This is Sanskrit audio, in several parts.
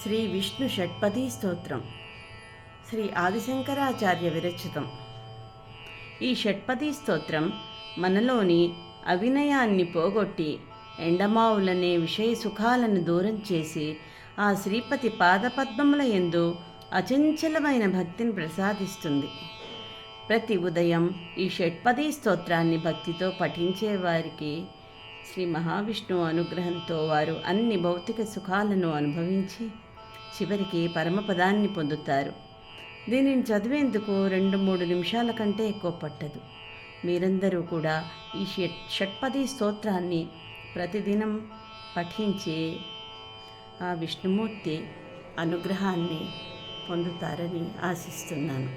శ్రీ విష్ణు షట్పదీ స్తోత్రం శ్రీ ఆదిశంకరాచార్య విరచితం. ఈ షట్పదీ స్తోత్రం మనలోని అవినయాన్ని పోగొట్టి ఎండమావులనే విషయ సుఖాలను దూరం చేసి ఆ శ్రీపతి పాదపద్మముల యందు అచంచలమైన భక్తిని ప్రసాదిస్తుంది. ప్రతి ఉదయం ఈ షట్పదీ స్తోత్రాన్ని భక్తితో పఠించేవారికి శ్రీ మహావిష్ణువు అనుగ్రహంతో వారు అన్ని భౌతిక సుఖాలను అనుభవించి చివరికి పరమపదాన్ని పొందుతారు. దీనిని చదివేందుకు 2-3 నిమిషాల కంటే ఎక్కువ పట్టదు. మీరందరూ కూడా ఈ షట్పదీ స్తోత్రాన్ని ప్రతిదినం పఠించి ఆ విష్ణుమూర్తి అనుగ్రహాన్ని పొందుతారని ఆశిస్తున్నాను.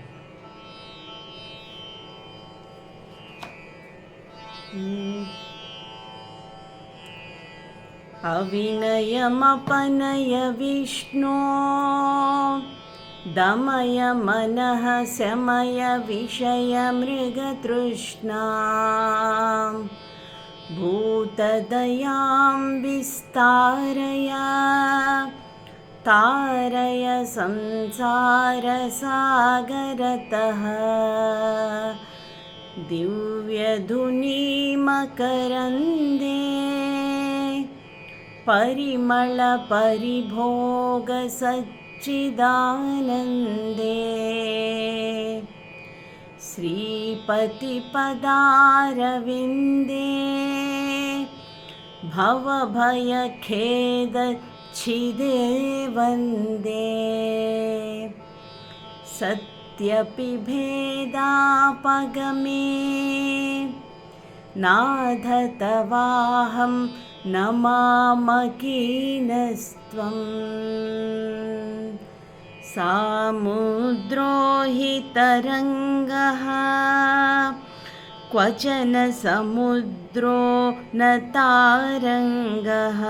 अविनयमपनय विष्णो दमय मनः शमय विषय मृगतृष्णा भूतदयां विस्तारय तारय संसारसागरतः दिव्यधुनीमकरन्दे परिमल परिभोग सच्चिदानन्दे श्रीपति पदारविन्दे भवभयखेदच्छिदे वन्दे सत्यपि भेदापगमे नाथ तवाहं नमामकीनस्त्वं सामुद्रो हि तरङ्गः क्वचन समुद्रो न तारङ्गः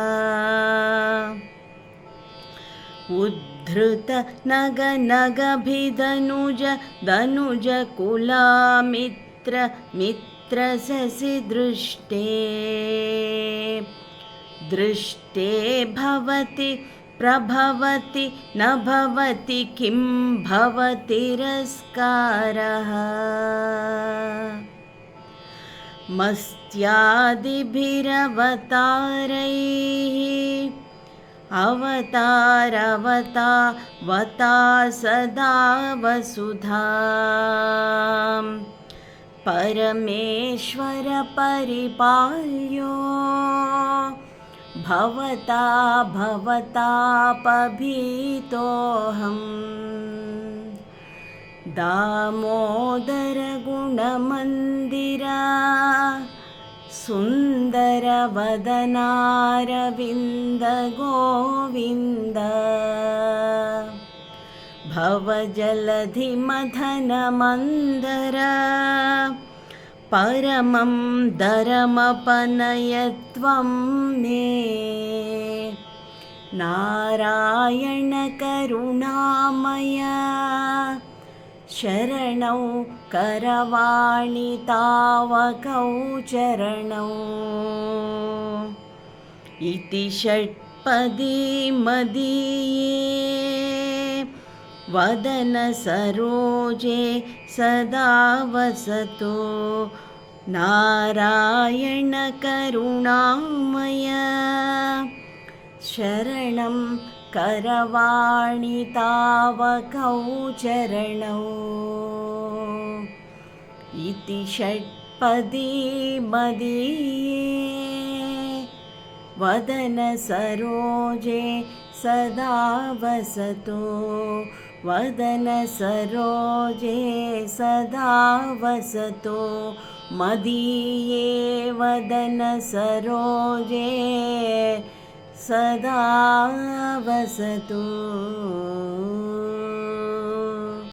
उद्धृत नग नगभिदनुज दनुज कुलामित्र मित्र ससि दृष्टे दृष्टे भवति प्रभवति न भवति किं भवतिरस्कारः मस्त्यादिभिरवतारैः अवतारवता सदा वसुधां परमेश्वर परिपाल्यो भवतापभीतोऽहम् दामोदर गुणमन्दिरा सुन्दरवदनारविन्द गोविन्द भवजलधिमथनमन्दर परमं दरमपनयत्वं मे नारायण करुणामय शरणौ करवाणि तावकौ चरणौ इति षट्पदी मदीये वदन सरोजे सदा वसतो नारायण करुणामय शरणं करवाणि तावकौ चरणौ इति षट्पदी मदीये वदन सरोजे सदा वसतो वदन सरोजे सदा वसतो मदीये वदन सरोजे सदा वसतु।